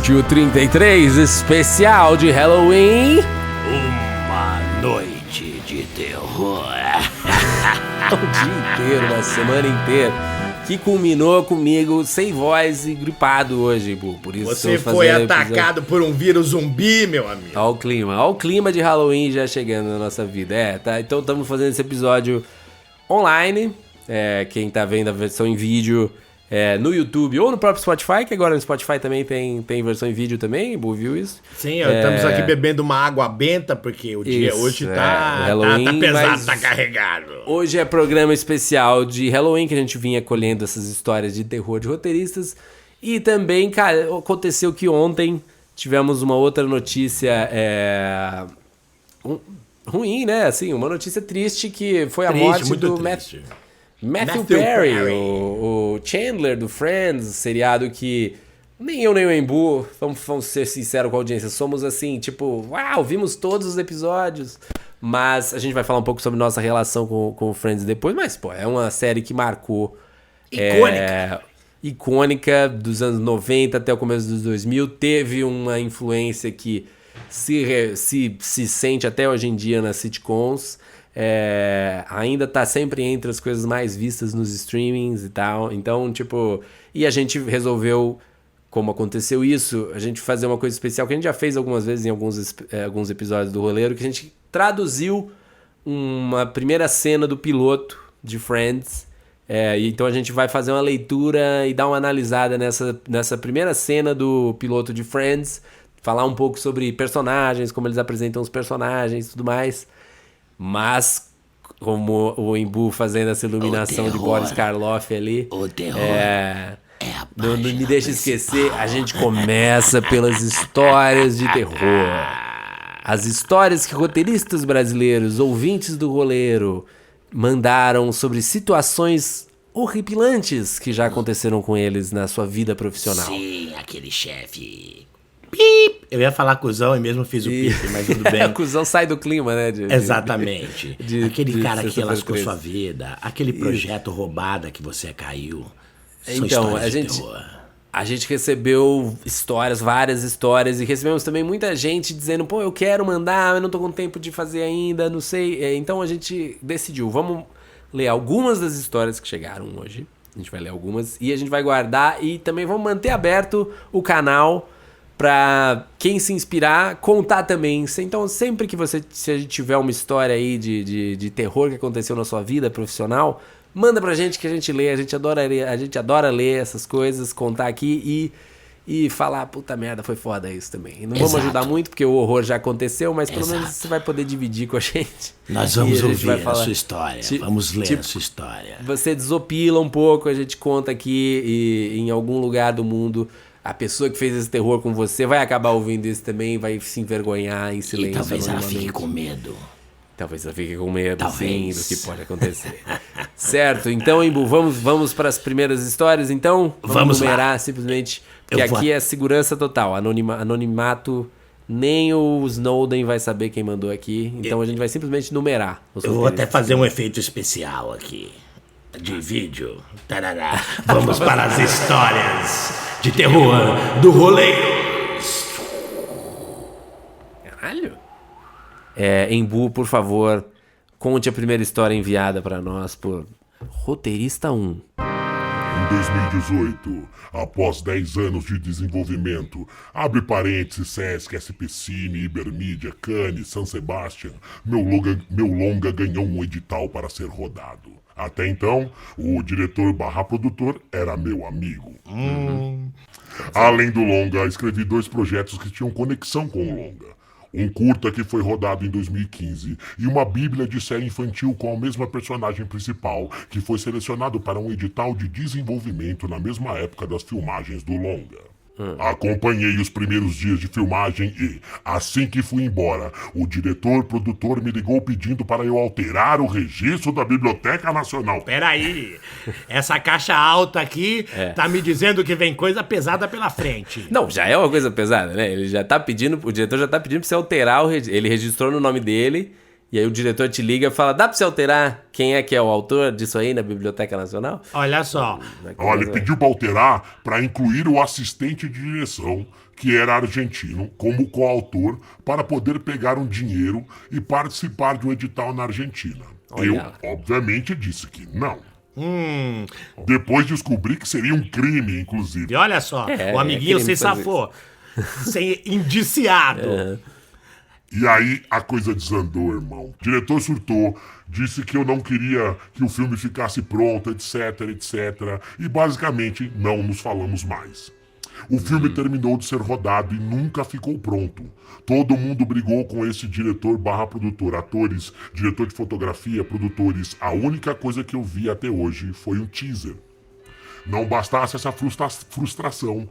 Episódio 33, especial de Halloween. Uma noite de terror. O dia inteiro, uma semana inteira. Que culminou comigo sem voz e gripado hoje, Bu. Por isso você foi atacado por um vírus zumbi, meu amigo. Olha o clima de Halloween já chegando na nossa vida. Tá? Então estamos fazendo esse episódio online. Quem tá vendo a versão em vídeo no YouTube ou no próprio Spotify, que agora no Spotify também tem versão em vídeo também, Bu, viu isso? Sim, estamos aqui bebendo uma água benta, porque o dia hoje tá pesado, tá carregado. Hoje é programa especial de Halloween, que a gente vinha colhendo essas histórias de terror de roteiristas. E também, cara, aconteceu que ontem tivemos uma outra notícia ruim, né? Assim, uma notícia triste, que foi a morte do Matthew Perry, o Chandler do Friends, seriado que nem eu nem o Embu, vamos ser sinceros com a audiência, somos assim, tipo, uau, vimos todos os episódios, mas a gente vai falar um pouco sobre nossa relação com o Friends depois, mas, pô, é uma série que marcou... Icônica dos anos 90 até o começo dos 2000, teve uma influência que se sente até hoje em dia nas sitcoms. Ainda tá sempre entre as coisas mais vistas nos streamings e tal. Então, tipo... E a gente resolveu, como aconteceu isso, a gente fazer uma coisa especial que a gente já fez algumas vezes em alguns episódios do Roleiro, que a gente traduziu uma primeira cena do piloto de Friends. Então a gente vai fazer uma leitura e dar uma analisada nessa primeira cena do piloto de Friends, falar um pouco sobre personagens, como eles apresentam os personagens e tudo mais. Mas, como o Embu fazendo essa iluminação de Boris Karloff ali... O terror não me deixa esquecer, a gente começa pelas histórias de terror. As histórias que roteiristas brasileiros, ouvintes do Roleiro, mandaram sobre situações horripilantes que já aconteceram com eles na sua vida profissional. Sim, aquele chefe... Pip! Eu ia falar cuzão e mesmo fiz o pip, mas tudo bem. O cuzão sai do clima, né? Exatamente. Aquele cara que lascou sua vida, aquele projeto roubado que você caiu. Então, a gente recebeu várias histórias, e recebemos também muita gente dizendo, pô, eu quero mandar, eu não tô com tempo de fazer ainda, não sei. Então a gente decidiu, vamos ler algumas das histórias que chegaram hoje. A gente vai ler algumas e a gente vai guardar, e também vamos manter aberto o canal pra quem se inspirar, contar também. Então, sempre que se a gente tiver uma história aí de terror que aconteceu na sua vida profissional, manda pra gente que a gente lê. A gente adora ler essas coisas, contar aqui e falar, puta merda, foi foda isso também. Não vamos ajudar muito, porque o horror já aconteceu, mas pelo menos você vai poder dividir com a gente. Nós vamos ouvir a sua história, vamos ler a sua história. Você desopila um pouco, a gente conta aqui, e em algum lugar do mundo... A pessoa que fez esse terror com você vai acabar ouvindo isso também, vai se envergonhar em silêncio. E talvez ela fique com medo. Sim, do que pode acontecer. Certo, então, Embu, vamos para as primeiras histórias, então? Vamos numerar lá. Simplesmente, porque aqui é segurança total, anonimato, nem o Snowden vai saber quem mandou aqui, então a gente vai simplesmente numerar. Eu vou até fazer um efeito especial aqui, de vídeo. Tarará. Vamos para as histórias de terror do Roleiro. Caralho. Embu, por favor, conte a primeira história enviada para nós por Roteirista 1. Em 2018, após 10 anos de desenvolvimento, abre parênteses, Sesc, SP Cine, Ibermídia, Cannes, San Sebastian, meu longa ganhou um edital para ser rodado. Até então, o diretor/produtor era meu amigo. Além do longa, escrevi 2 projetos que tinham conexão com o longa. Um curta que foi rodado em 2015 e uma bíblia de série infantil com a mesma personagem principal, que foi selecionado para um edital de desenvolvimento na mesma época das filmagens do longa. Acompanhei os primeiros dias de filmagem e, assim que fui embora, o diretor-produtor me ligou pedindo para eu alterar o registro da Biblioteca Nacional. Peraí, essa caixa alta aqui tá me dizendo que vem coisa pesada pela frente. Não, já é uma coisa pesada, né? O diretor já tá pedindo pra você alterar o registro. Ele registrou no nome dele E aí o diretor te liga e fala, dá pra você alterar quem é que é o autor disso aí na Biblioteca Nacional? Olha só. Olha, ele pediu pra alterar pra incluir o assistente de direção, que era argentino, como coautor, para poder pegar um dinheiro e participar de um edital na Argentina. Olha. Eu, obviamente, disse que não. Depois descobri que seria um crime, inclusive. E olha só, o amiguinho crime se fazer safou. Sem indiciado. E aí a coisa desandou, irmão. O diretor surtou, disse que eu não queria que o filme ficasse pronto, etc, etc. E basicamente não nos falamos mais. O filme terminou de ser rodado e nunca ficou pronto. Todo mundo brigou com esse diretor / produtor, atores, diretor de fotografia, produtores. A única coisa que eu vi até hoje foi um teaser. Não bastasse essa frustração,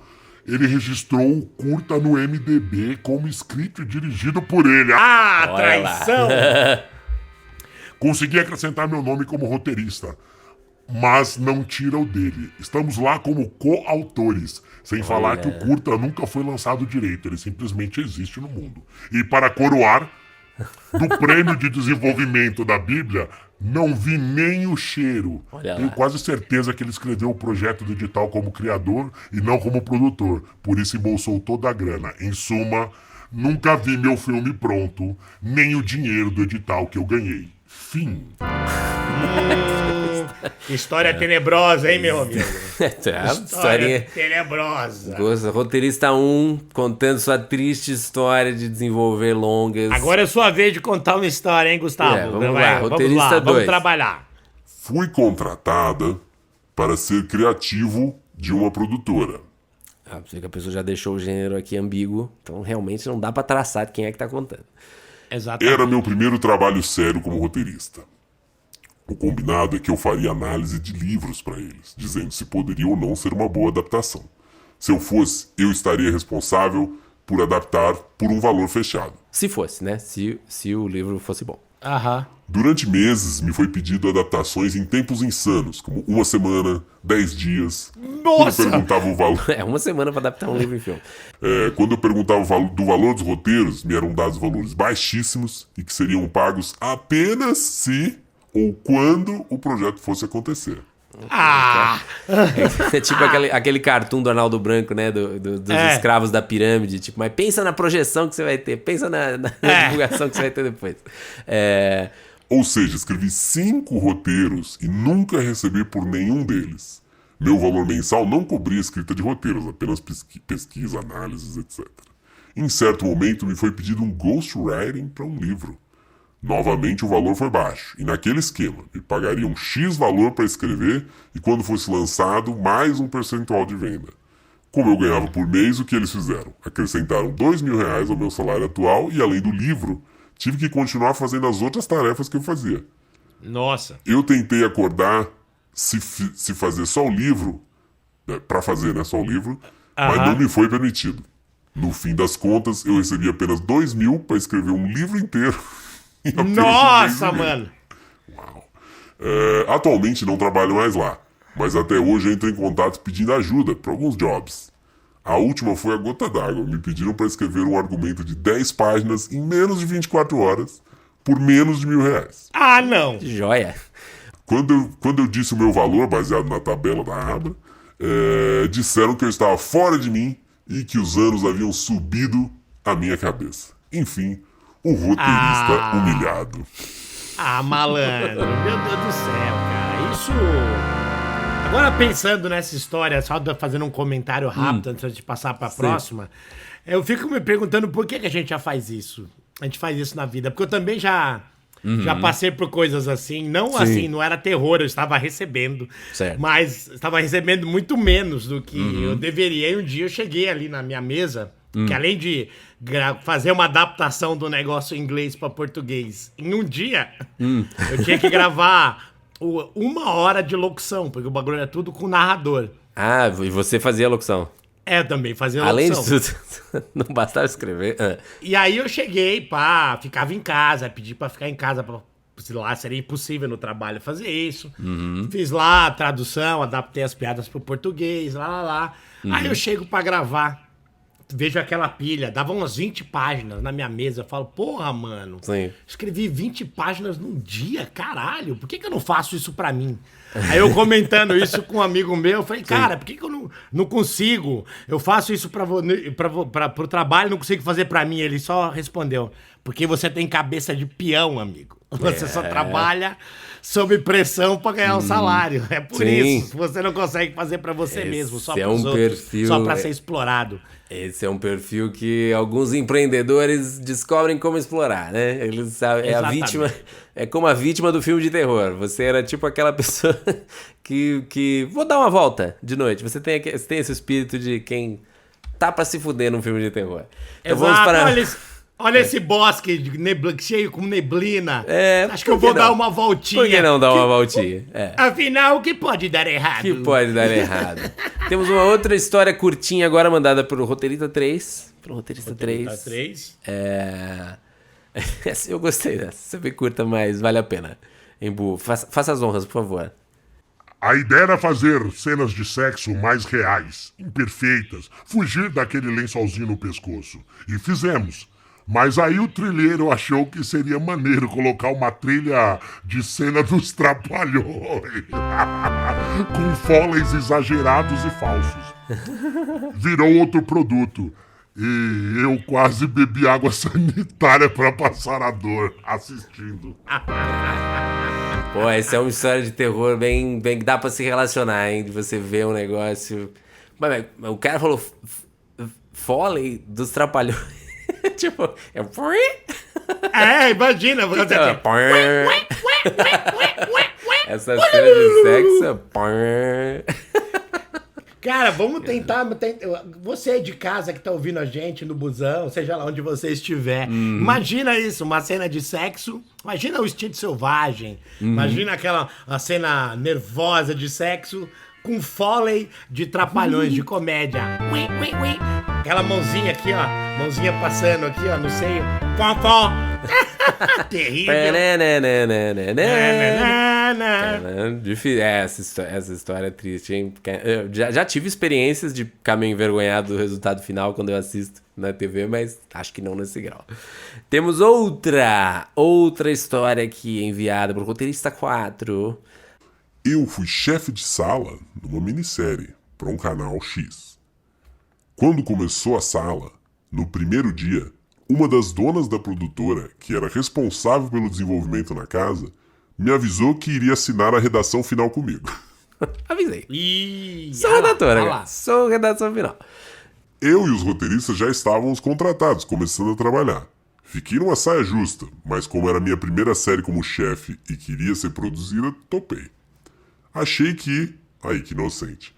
ele registrou o curta no MDB como escrito e dirigido por ele. Ah, Olha traição! Consegui acrescentar meu nome como roteirista, mas não tira o dele. Estamos lá como coautores, sem falar que o curta nunca foi lançado direito, ele simplesmente existe no mundo. E para coroar, do prêmio de desenvolvimento da Bíblia, não vi nem o cheiro. Olha Tenho lá. quase certeza que ele escreveu o projeto do edital como criador e não como produtor, por isso embolsou toda a grana. Em suma, nunca vi meu filme pronto, nem o dinheiro do edital que eu ganhei. Fim. História tenebrosa, hein, meu amigo? História... História tenebrosa. Roteirista 1, contando sua triste história de desenvolver longas. Agora é sua vez de contar uma história, hein, Gustavo? Vamos lá, roteirista vamos 2. trabalhar. Fui contratada para ser criativo de uma produtora. Ah, você vê que a pessoa já deixou o gênero aqui ambíguo, então realmente não dá pra traçar de quem é que tá contando. Exatamente. Era meu primeiro trabalho sério como roteirista. O combinado é que eu faria análise de livros para eles, dizendo se poderia ou não ser uma boa adaptação. Se eu fosse, eu estaria responsável por adaptar por um valor fechado. Se fosse, né? Se o livro fosse bom. Aham. Durante meses me foi pedido adaptações em tempos insanos, como 1 semana, 10 dias. Nossa! Quando eu perguntava o valor, É uma semana pra adaptar um livro em filme. quando eu perguntava do valor dos roteiros, me eram dados valores baixíssimos e que seriam pagos apenas se ou quando o projeto fosse acontecer. Ah! É tipo aquele cartoon do Arnaldo Branco, né? Dos escravos da pirâmide. Tipo, mas pensa na projeção que você vai ter. Pensa na divulgação que você vai ter depois. Ou seja, escrevi 5 roteiros e nunca recebi por nenhum deles. Meu valor mensal não cobria a escrita de roteiros, apenas pesquisa, análises, etc. Em certo momento me foi pedido um ghostwriting para um livro. Novamente o valor foi baixo, e naquele esquema, me pagariam X valor para escrever e quando fosse lançado, mais um percentual de venda. Como eu ganhava por mês, o que eles fizeram? Acrescentaram R$2.000 ao meu salário atual e além do livro, tive que continuar fazendo as outras tarefas que eu fazia. Nossa. Eu tentei acordar se fazer só o livro, para fazer né, só o livro, mas não me foi permitido. No fim das contas, eu recebi apenas R$2.000 para escrever um livro inteiro. Nossa, mano. Uau. Atualmente não trabalho mais lá, mas até hoje eu entro em contato pedindo ajuda para alguns jobs. A última foi a gota d'água. Me pediram para escrever um argumento de 10 páginas em menos de 24 horas por menos de R$1.000. Ah, não. Que joia. Quando eu disse o meu valor, baseado na tabela da Abra, disseram que eu estava fora de mim e que os anos haviam subido à minha cabeça. Enfim, o roteirista humilhado. Ah, malandro. Meu Deus do céu, cara. Isso... Agora pensando nessa história, só fazendo um comentário rápido antes de passar pra próxima, eu fico me perguntando por que a gente já faz isso. A gente faz isso na vida. Porque eu também já passei por coisas assim. Não assim, não era terror, eu estava recebendo. Certo. Mas estava recebendo muito menos do que eu deveria. E um dia eu cheguei ali na minha mesa, que além de fazer uma adaptação do negócio em inglês para português, em um dia, eu tinha que gravar 1 hora de locução, porque o bagulho é tudo com narrador. Ah, e você fazia a locução. Eu também fazia Além locução. de tudo, não bastava escrever. E aí eu cheguei, ficava em casa, pedi pra ficar em casa, sei lá, seria impossível no trabalho fazer isso. Fiz lá a tradução, adaptei as piadas pro português, lá. Aí eu chego pra gravar. vejo aquela pilha, dava umas 20 páginas na minha mesa. Eu falo, porra, mano, Sim. escrevi 20 páginas num dia, caralho, por que eu não faço isso pra mim? Aí eu comentando isso com um amigo meu, eu falei, cara, por que eu não consigo? Eu faço isso pro trabalho, não consigo fazer pra mim. Ele só respondeu, porque você tem cabeça de peão, amigo. Você só trabalha sob pressão pra ganhar um salário. É por isso. Você não consegue fazer pra você mesmo, só pros outros, só pra ser explorado. Esse é um perfil que alguns empreendedores descobrem como explorar, né? Eles sabem, a vítima, é como a vítima do filme de terror. Você era tipo aquela pessoa que vou dar uma volta de noite. Você tem esse espírito de quem tá pra se fuder num filme de terror. Então vamos para... Olha esse bosque cheio com neblina. Acho que eu por que vou não? dar uma voltinha. Por que não dar uma voltinha? Afinal, o que pode dar errado? Que pode dar errado. Temos uma outra história curtinha agora mandada pro Roteirista 3. Pro Roteirista 3. Essa eu gostei dessa. Você vê curta, mas vale a pena. Embu, faça as honras, por favor. A ideia era fazer cenas de sexo mais reais, imperfeitas, fugir daquele lençolzinho no pescoço. E fizemos. Mas aí o trilheiro achou que seria maneiro colocar uma trilha de cena dos Trapalhões. Com foleys exagerados e falsos. Virou outro produto. E eu quase bebi água sanitária pra passar a dor assistindo. Pô, essa é uma história de terror bem que dá pra se relacionar, hein? De você ver um negócio... Mas o cara falou Foley dos Trapalhões. Tipo, imagina. Essa cena de sexo... Cara, vamos tentar... Você de casa que tá ouvindo a gente no busão, seja lá onde você estiver, imagina isso, uma cena de sexo, imagina o instinto selvagem, imagina a cena nervosa de sexo com foley de Trapalhões, de comédia. Aquela mãozinha aqui, ó, mãozinha passando aqui, ó, no seio. Fó. Terrível. Difícil. Essa história é triste, hein? Eu já tive experiências de ficar meio envergonhado do resultado final quando eu assisto na TV, mas acho que não nesse grau. Temos outra história aqui enviada por Roteirista 4. Eu fui chefe de sala numa minissérie para um canal X. Quando começou a sala, no primeiro dia, uma das donas da produtora, que era responsável pelo desenvolvimento na casa, me avisou que iria assinar a redação final comigo. Avisei. Sou redatora, cara. Sou redação final. Eu e os roteiristas já estávamos contratados, começando a trabalhar. Fiquei numa saia justa, mas como era minha primeira série como chefe e queria ser produzida, topei. Achei que inocente,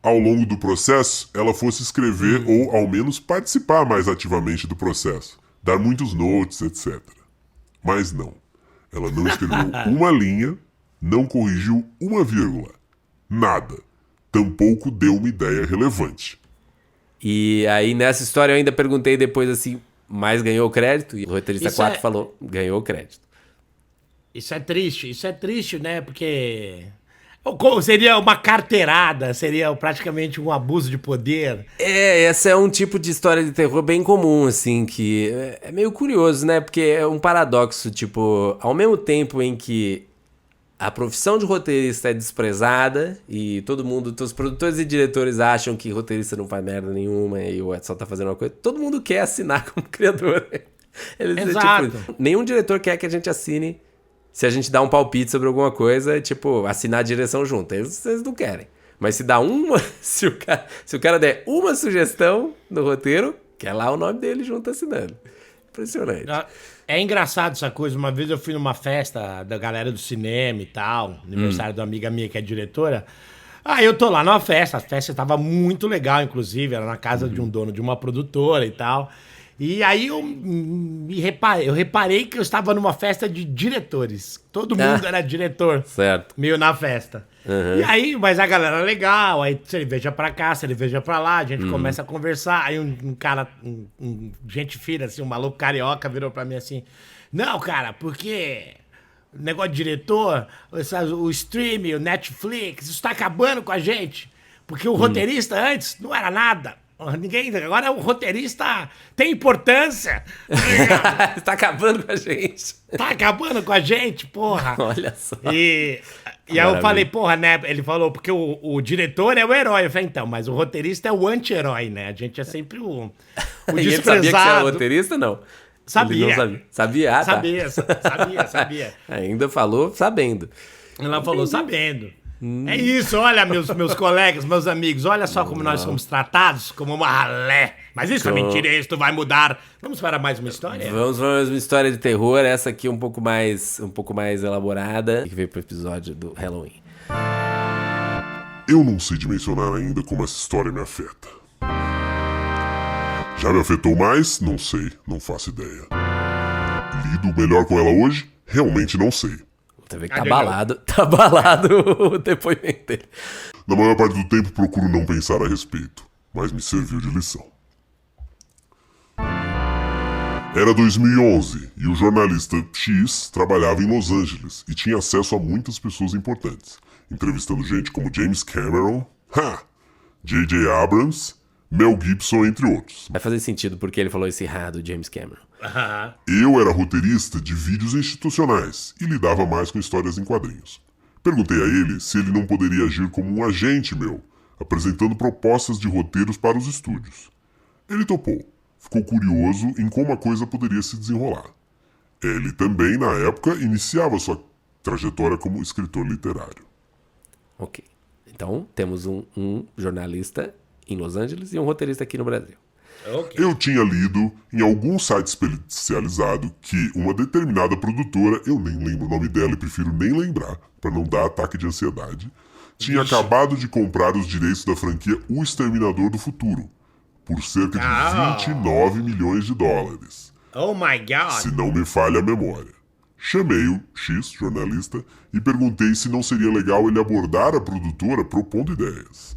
ao longo do processo, ela fosse escrever ou, ao menos, participar mais ativamente do processo, dar muitos notes, etc. Mas não. Ela não escreveu uma linha, não corrigiu uma vírgula. Nada. Tampouco deu uma ideia relevante. E aí, nessa história, eu ainda perguntei depois assim, mas ganhou crédito? E o roteirista 4 falou, ganhou crédito. Isso é triste, né? Porque... seria uma carteirada, seria praticamente um abuso de poder. Essa é um tipo de história de terror bem comum, assim, que é meio curioso, né? Porque é um paradoxo, tipo, ao mesmo tempo em que a profissão de roteirista é desprezada e os produtores e diretores acham que roteirista não faz merda nenhuma e só tá fazendo uma coisa, todo mundo quer assinar como criador. Exato. Tipo, nenhum diretor quer que a gente assine se a gente dá um palpite sobre alguma coisa, tipo, assinar a direção junto. Eles não querem. Mas se dá uma... Se o cara der uma sugestão no roteiro, quer lá o nome dele junto assinando. Impressionante. É engraçado essa coisa. Uma vez eu fui numa festa da galera do cinema e tal, aniversário de uma amiga minha que é diretora. Aí eu tô lá numa festa. A festa tava muito legal, inclusive. Era na casa de um dono de uma produtora e tal. E aí eu reparei que eu estava numa festa de diretores. Todo mundo era diretor. Certo. Meio na festa. E aí, mas a galera legal, aí cerveja pra cá, cerveja pra lá, a gente começa a conversar. Aí um cara, gente fina, assim, um maluco carioca virou pra mim assim, não, cara, porque o negócio de diretor, o streaming, o Netflix, isso tá acabando com a gente. Porque o roteirista antes não era nada. Ninguém. Agora o roteirista tem importância. Tá acabando com a gente. Tá acabando com a gente, porra. Olha só. E aí eu falei, porra, né? Ele falou, porque o diretor é o herói. Eu falei, então, mas o roteirista é o anti-herói, né? A gente é sempre o E ele sabia que você era desprezado. roteirista, não? Sabia. Ele não sabia. Sabia? Ah, tá. Sabia. Ainda falou sabendo. Ela falou, sabendo. É isso, olha, meus colegas, meus amigos, olha só como nós somos tratados, como uma ralé. Mas isso é mentira, isso vai mudar. Vamos para mais uma história? Vamos para mais uma história de terror, essa aqui um pouco mais elaborada, que veio pro episódio do Halloween. Eu não sei dimensionar ainda como essa história me afeta. Já me afetou mais? Não sei, não faço ideia. Lido melhor com ela hoje? Realmente não sei. Você vê que tá abalado o depoimento dele. Na maior parte do tempo procuro não pensar a respeito, mas me serviu de lição. Era 2011 e o jornalista X trabalhava em Los Angeles e tinha acesso a muitas pessoas importantes, entrevistando gente como James Cameron, J.J. Abrams, Mel Gibson, entre outros. Vai fazer sentido porque ele falou esse do James Cameron. Eu era roteirista de vídeos institucionais e lidava mais com histórias em quadrinhos. Perguntei a ele se ele não poderia agir como um agente meu, apresentando propostas de roteiros para os estúdios. Ele topou. Ficou curioso em como a coisa poderia se desenrolar. Ele também, na época, iniciava sua trajetória como escritor literário. Ok. Então, temos um jornalista em Los Angeles e um roteirista aqui no Brasil. Okay. Eu tinha lido em algum site especializado que uma determinada produtora, eu nem lembro o nome dela e prefiro nem lembrar, para não dar ataque de ansiedade, tinha acabado de comprar os direitos da franquia O Exterminador do Futuro, por cerca de 29 milhões de dólares. Oh my God! Se não me falha a memória. Chamei o X, jornalista, e perguntei se não seria legal ele abordar a produtora propondo ideias.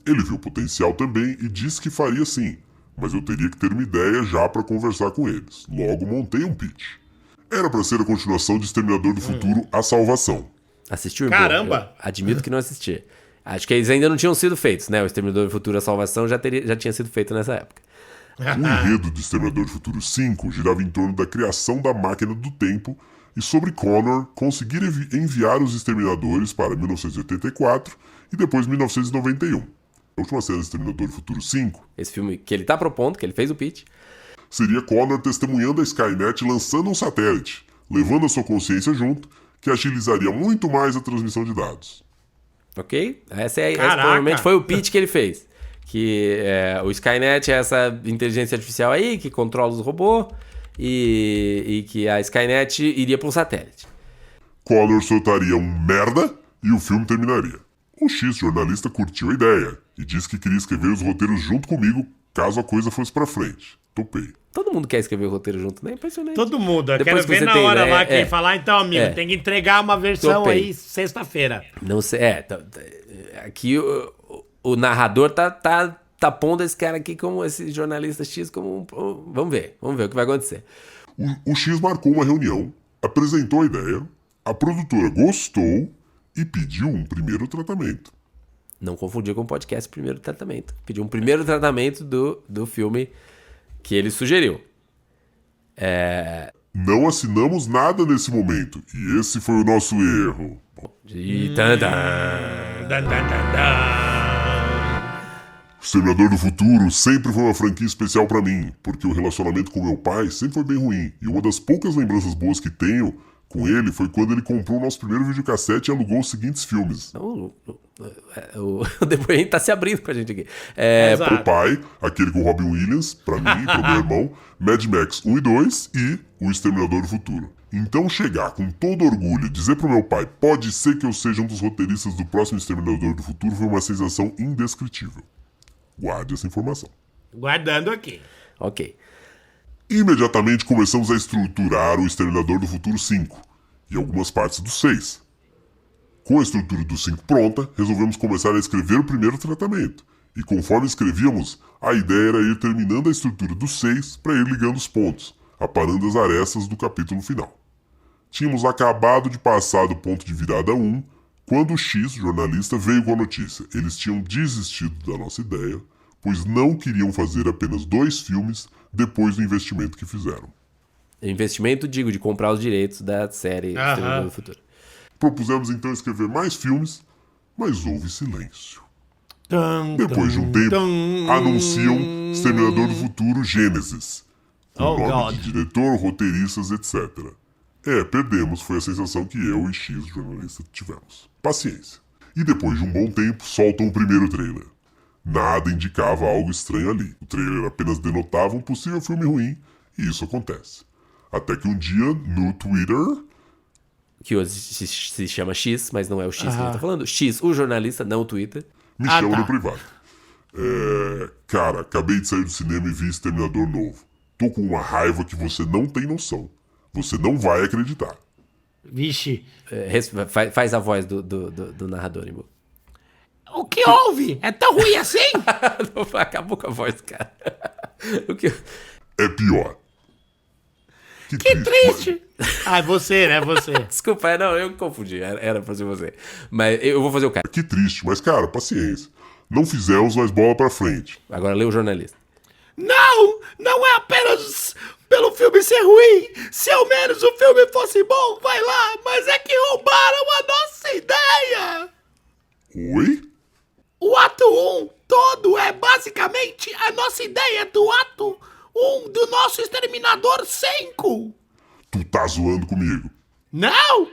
Ele viu potencial também e disse que faria sim, mas eu teria que ter uma ideia já para conversar com eles. Logo montei um pitch. Era para ser a continuação de Exterminador do Futuro, A Salvação. Assistiu? Caramba! Eu admito que não assisti. Acho que eles ainda não tinham sido feitos, né? O Exterminador do Futuro, A Salvação já tinha sido feito nessa época. O enredo do Exterminador do Futuro 5 girava em torno da criação da máquina do tempo e sobre Connor conseguir enviar os exterminadores para 1984 e depois 1991. A última cena do Exterminador do Futuro 5... Esse filme que ele tá propondo, que ele fez o pitch... seria Connor testemunhando a Skynet lançando um satélite, levando a sua consciência junto, que agilizaria muito mais a transmissão de dados. Ok? Esse provavelmente foi o pitch que ele fez. Que o Skynet é essa inteligência artificial aí que controla os robôs e que a Skynet iria para um satélite. Connor soltaria um merda e o filme terminaria. O X, jornalista, curtiu a ideia e disse que queria escrever os roteiros junto comigo caso a coisa fosse pra frente. Topei. Todo mundo quer escrever o roteiro junto, né? Impressionante. Todo mundo. Eu Depois quero ver que você na tem hora ideia, lá quem falar. Então, amigo, tem que entregar uma versão Topei. aí sexta-feira. Não sei. Aqui o narrador tá pondo esse cara aqui como esse jornalista X como vamos ver o que vai acontecer. O X marcou uma reunião, apresentou a ideia, a produtora gostou e pediu um primeiro tratamento. Não confundir com o podcast Primeiro Tratamento. Pediu um primeiro tratamento do filme que ele sugeriu. Não assinamos nada nesse momento e esse foi o nosso erro. De O Exterminador do Futuro sempre foi uma franquia especial pra mim, porque o relacionamento com meu pai sempre foi bem ruim. E uma das poucas lembranças boas que tenho com ele foi quando ele comprou o nosso primeiro videocassete e alugou os seguintes filmes. O depoimento tá se abrindo pra gente aqui. Pro pai, aquele com Robin Williams, pra mim e pro meu irmão, Mad Max 1 e 2 e O Exterminador do Futuro. Então chegar com todo orgulho e dizer pro meu pai, pode ser que eu seja um dos roteiristas do próximo Exterminador do Futuro, foi uma sensação indescritível. Guarde essa informação. Guardando aqui. Ok. Imediatamente começamos a estruturar o Exterminador do Futuro 5 e algumas partes do 6. Com a estrutura do 5 pronta, resolvemos começar a escrever o primeiro tratamento. E conforme escrevíamos, a ideia era ir terminando a estrutura do 6 para ir ligando os pontos, aparando as arestas do capítulo final. Tínhamos acabado de passar do ponto de virada 1, quando o X, jornalista, veio com a notícia. Eles tinham desistido da nossa ideia pois não queriam fazer apenas 2 filmes depois do investimento que fizeram. Investimento, digo, de comprar os direitos da série Exterminador do Futuro. Propusemos então escrever mais filmes, mas houve silêncio. Depois de um tempo, anunciam Exterminador do Futuro Gênesis. Com nome de diretor, roteiristas, etc. Perdemos, foi a sensação que eu e X, jornalista, tivemos. Paciência. E depois de um bom tempo, soltam o primeiro trailer. Nada indicava algo estranho ali. O trailer apenas denotava um possível filme ruim, e isso acontece. Até que um dia, no Twitter... Que hoje se chama X, mas não é o X que a gente tá falando. X, o jornalista, não o Twitter. Me chama no privado. Cara, acabei de sair do cinema e vi Exterminador novo. Tô com uma raiva que você não tem noção. Você não vai acreditar. Vixe. Faz a voz do narrador, Imbu. O que houve? É tão ruim assim? Acabou com a voz, cara. É pior. Que triste. Ah, é você, né? Você. Desculpa, não, eu confundi. Era pra ser você. Mas eu vou fazer o cara. Que triste, mas cara, paciência. Não fizemos mais bola pra frente. Agora lê o jornalista. Não é apenas pelo filme ser ruim. Se ao menos o filme fosse bom, vai lá. Mas é que roubaram a nossa ideia. Oi? O ato 1 todo é basicamente a nossa ideia do ato 1 do nosso Exterminador 5. Tu tá zoando comigo. Não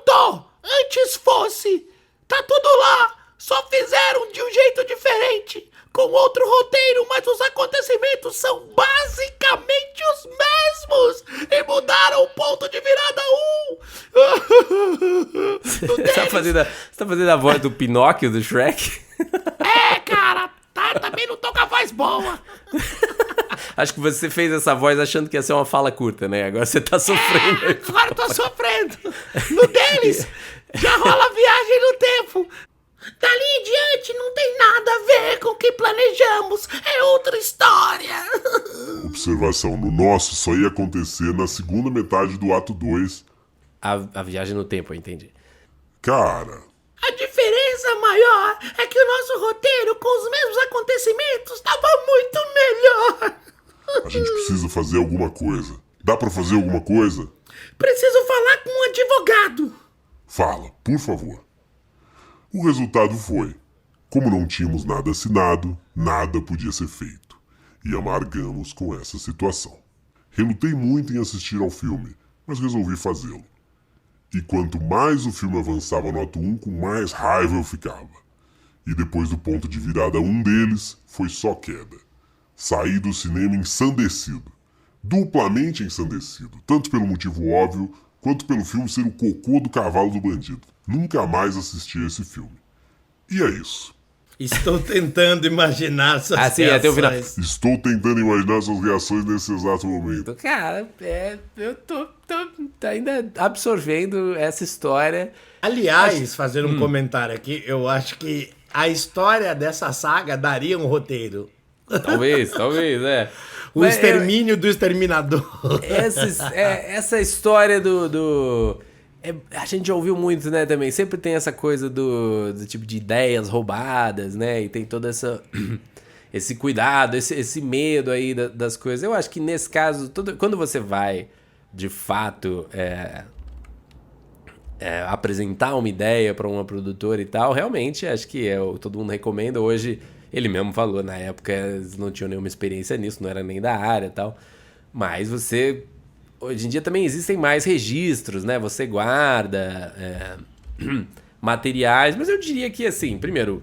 tô. Antes fosse. Tá tudo lá. Só fizeram de um jeito diferente, com outro roteiro, mas os acontecimentos são basicamente os mesmos. E mudaram o ponto de virada 1. Você tá fazendo a voz do Pinóquio, do Shrek? Cara, também não tô com a voz boa. Acho que você fez essa voz achando que ia ser uma fala curta, né? Agora você tá sofrendo. Agora eu tô sofrendo. No deles, já rola viagem no tempo. Dali em diante não tem nada a ver com o que planejamos. É outra história. Observação, no nosso só ia acontecer na segunda metade do ato 2. A viagem no tempo, eu entendi. Cara... A diferença maior é que o nosso roteiro com os mesmos acontecimentos estava muito melhor. A gente precisa fazer alguma coisa. Dá pra fazer alguma coisa? Preciso falar com um advogado. Fala, por favor. O resultado foi: como não tínhamos nada assinado, nada podia ser feito. E amargamos com essa situação. Relutei muito em assistir ao filme, mas resolvi fazê-lo. E quanto mais o filme avançava no ato 1, com mais raiva eu ficava. E depois do ponto de virada 1 deles, foi só queda. Saí do cinema ensandecido. Duplamente ensandecido, tanto pelo motivo óbvio, quanto pelo filme ser o cocô do cavalo do bandido. Nunca mais assisti esse filme. E é isso. Estou tentando imaginar suas reações. Até o final. Estou tentando imaginar suas reações nesse exato momento. Cara, eu tô ainda absorvendo essa história. Aliás, fazendo um comentário aqui, eu acho que a história dessa saga daria um roteiro. Talvez, é. O extermínio do exterminador. Essa história a gente já ouviu muito, né, também. Sempre tem essa coisa do tipo de ideias roubadas, né? E tem todo esse cuidado, esse medo aí das coisas. Eu acho que nesse caso, quando você vai, de fato, apresentar uma ideia para uma produtora e tal, realmente acho que todo mundo recomenda. Hoje, ele mesmo falou, na época eles não tinham nenhuma experiência nisso, não era nem da área e tal. Mas hoje em dia também existem mais registros, né? Você guarda materiais, mas eu diria que, assim, primeiro,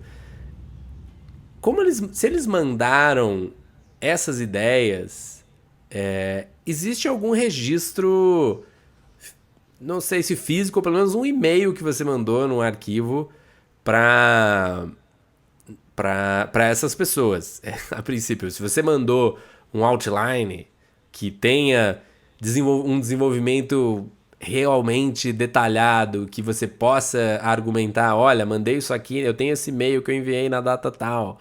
se eles mandaram essas ideias, existe algum registro, não sei se físico, ou pelo menos um e-mail que você mandou num arquivo para essas pessoas. A princípio, se você mandou um outline que tenha um desenvolvimento realmente detalhado, que você possa argumentar, olha, mandei isso aqui, eu tenho esse e-mail que eu enviei na data tal,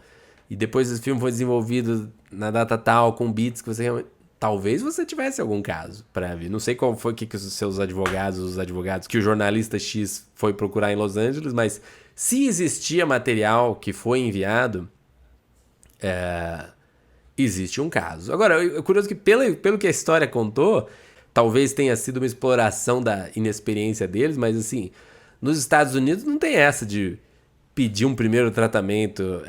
e depois esse filme foi desenvolvido na data tal, com bits que você realmente... Talvez você tivesse algum caso para ver. Não sei qual foi que os seus advogados, que o jornalista X foi procurar em Los Angeles, mas se existia material que foi enviado, existe um caso. Agora, é curioso que pelo que a história contou, talvez tenha sido uma exploração da inexperiência deles, mas assim, nos Estados Unidos não tem essa de pedir um primeiro tratamento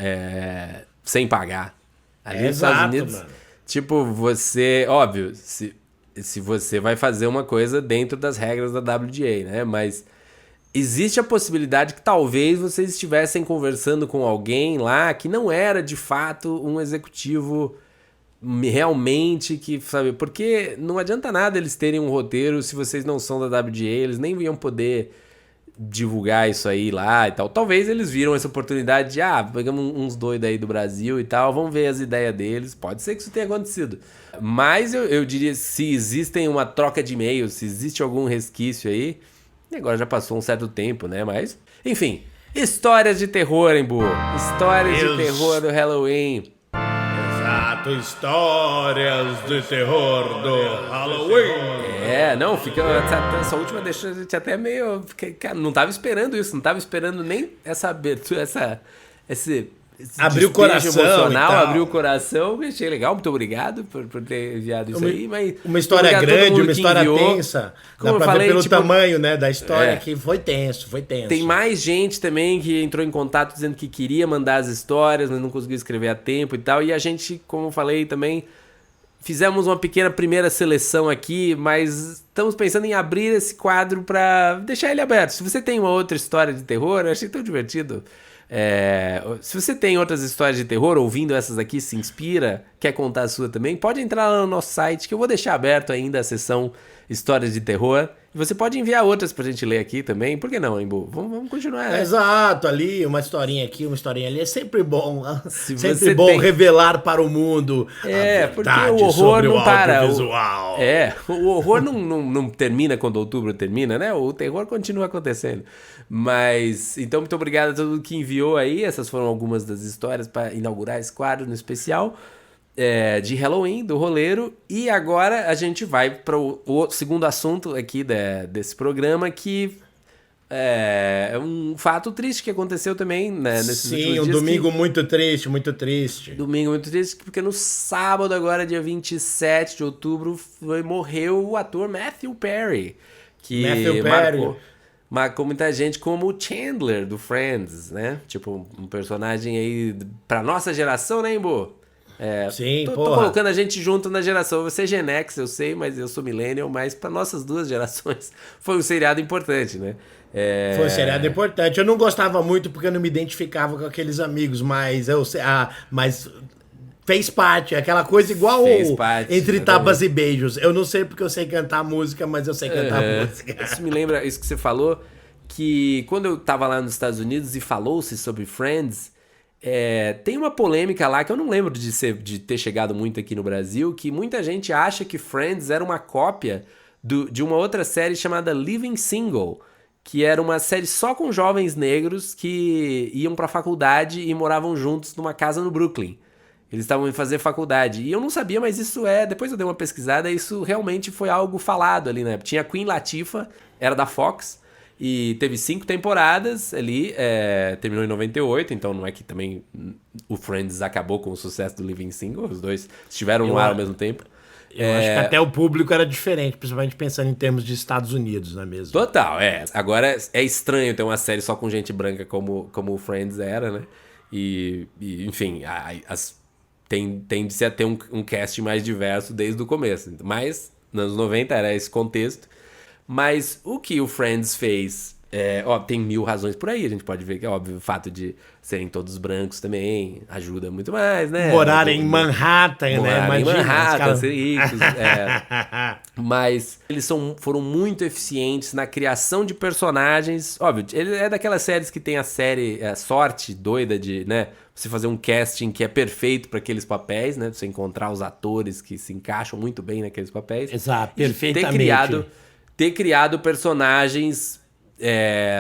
sem pagar. Ali nos Estados Unidos, mano. Tipo, você... Óbvio, se você vai fazer uma coisa dentro das regras da WGA, né? Mas existe a possibilidade que talvez vocês estivessem conversando com alguém lá que não era, de fato, um executivo realmente que, sabe... Porque não adianta nada eles terem um roteiro se vocês não são da WGA, eles nem iam poder divulgar isso aí lá e tal. Talvez eles viram essa oportunidade de, pegamos uns doidos aí do Brasil e tal, vamos ver as ideias deles. Pode ser que isso tenha acontecido. Mas eu diria, se existem uma troca de e-mails, se existe algum resquício aí, agora já passou um certo tempo, né? Mas, enfim, histórias de terror, Embu. Histórias de terror do Halloween. Exato, histórias de terror do Halloween. Não, fica. Essa última deixou a gente até meio. Cara, não tava esperando isso, não tava esperando nem essa abertura, esse abriu o coração emocional, abriu o coração. Achei legal, muito obrigado por ter enviado isso aí. Mas uma história grande, uma história tensa. Como dá pra ver pelo tamanho, né, da história, que foi tenso. Tem mais gente também que entrou em contato dizendo que queria mandar as histórias, mas não conseguiu escrever a tempo e tal. E a gente, como eu falei também, fizemos uma pequena primeira seleção aqui, mas estamos pensando em abrir esse quadro para deixar ele aberto. Se você tem uma outra história de terror, eu achei tão divertido. Se você tem outras histórias de terror, ouvindo essas aqui, se inspira, quer contar a sua também, pode entrar lá no nosso site, que eu vou deixar aberto ainda a seção Histórias de Terror. E você pode enviar outras pra gente ler aqui também. Por que não, Embu? Vamos continuar. Exato, ali, uma historinha aqui, uma historinha ali. É sempre bom. Sempre bom revelar para o mundo a porque o horror não para. O horror não termina quando outubro termina, né? O terror continua acontecendo. Mas, então, muito obrigado a todo mundo que enviou aí. Essas foram algumas das histórias para inaugurar esse quadro no especial. De Halloween, do Roleiro. E agora a gente vai para o segundo assunto aqui desse programa, que é um fato triste que aconteceu também, né, nesses últimos dias. Sim, um domingo muito triste, muito triste. Domingo muito triste, porque no sábado, agora, dia 27 de outubro, morreu o ator Matthew Perry, que marcou muita gente como o Chandler do Friends, né? Tipo, um personagem aí pra nossa geração, né, Embu? Sim, tô colocando a gente junto na geração. Você é Gen X, eu sei, mas eu sou Millennial, mas para nossas duas gerações foi um seriado importante, né? Foi um seriado importante. Eu não gostava muito porque eu não me identificava com aqueles amigos, mas mas fez parte, aquela coisa igual Entre Tapas e Beijos. Eu não sei porque eu sei cantar música, mas eu sei cantar música. Isso me lembra, isso que você falou, que quando eu tava lá nos Estados Unidos e falou-se sobre Friends, tem uma polêmica lá que eu não lembro de ter chegado muito aqui no Brasil, que muita gente acha que Friends era uma cópia de uma outra série chamada Living Single, que era uma série só com jovens negros que iam pra faculdade e moravam juntos numa casa no Brooklyn. Eles estavam indo fazer faculdade. E eu não sabia, mas isso depois eu dei uma pesquisada, isso realmente foi algo falado ali, né? Tinha a Queen Latifah, era da Fox, e teve 5 temporadas ali, terminou em 98, então não é que também o Friends acabou com o sucesso do Living Single, os dois estiveram no ar ao mesmo tempo. Eu acho que até o público era diferente, principalmente pensando em termos de Estados Unidos, não é mesmo? Total, Agora é estranho ter uma série só com gente branca como o Friends era, né? E enfim, tende-se a ter um cast mais diverso desde o começo. Mas, nos anos 90 era esse contexto. Mas o que o Friends fez, tem 1000 razões por aí. A gente pode ver que, óbvio, o fato de serem todos brancos também ajuda muito mais, né? Morar em Manhattan, né? Morar em Manhattan, ser ricos. Mas eles foram muito eficientes na criação de personagens. Óbvio, ele é daquelas séries que tem a sorte doida de, né? Você fazer um casting que é perfeito para aqueles papéis, né? Você encontrar os atores que se encaixam muito bem naqueles papéis. Exato, perfeitamente. Ter criado personagens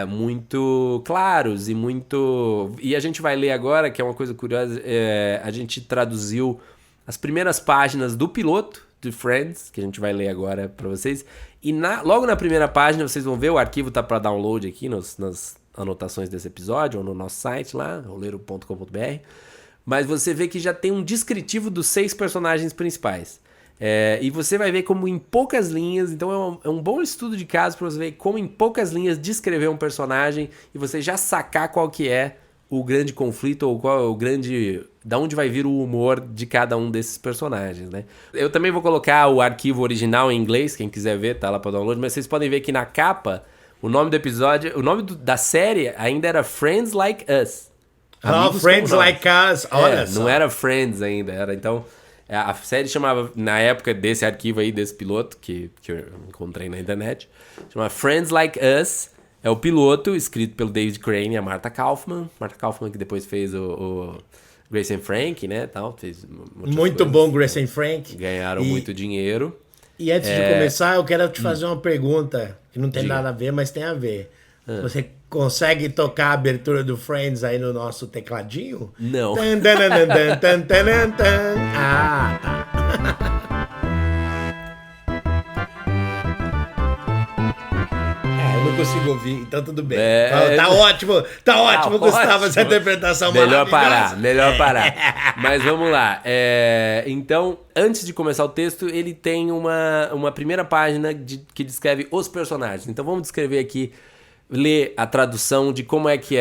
muito claros e muito... E a gente vai ler agora, que é uma coisa curiosa, a gente traduziu as primeiras páginas do piloto de Friends, que a gente vai ler agora para vocês. E logo na primeira página, vocês vão ver, o arquivo tá para download aqui nas anotações desse episódio, ou no nosso site lá, roleiro.com.br. mas você vê que já tem um descritivo dos 6 personagens principais. E você vai ver como em poucas linhas, então é um bom estudo de caso para você ver como em poucas linhas descrever um personagem e você já sacar qual que é o grande conflito ou qual é o grande... Da onde vai vir o humor de cada um desses personagens, né? Eu também vou colocar o arquivo original em inglês, quem quiser ver, tá lá para download, mas vocês podem ver que na capa, o nome do episódio, o nome da série ainda era Friends Like Us. Friends Like Us, olha só. Não era Friends ainda, era então... A série chamava, na época desse arquivo aí, desse piloto, que eu encontrei na internet, chamava Friends Like Us. É o piloto, escrito pelo David Crane e a Martha Kaufman. Martha Kaufman que depois fez o Grace and Frank, né, tal. Fez muito bom, Grace and Frank. Ganharam muito dinheiro. E antes de começar, eu quero te fazer uma pergunta, que não tem nada a ver, mas tem a ver. Você consegue tocar a abertura do Friends aí no nosso tecladinho? Não. Tá. Eu não consigo ouvir, então tudo bem. Tá ótimo, Gustavo, essa interpretação melhor maravilhosa. parar. Mas vamos lá. Então, antes de começar o texto, ele tem uma primeira página que descreve os personagens. Então vamos descrever aqui, ler a tradução de como é que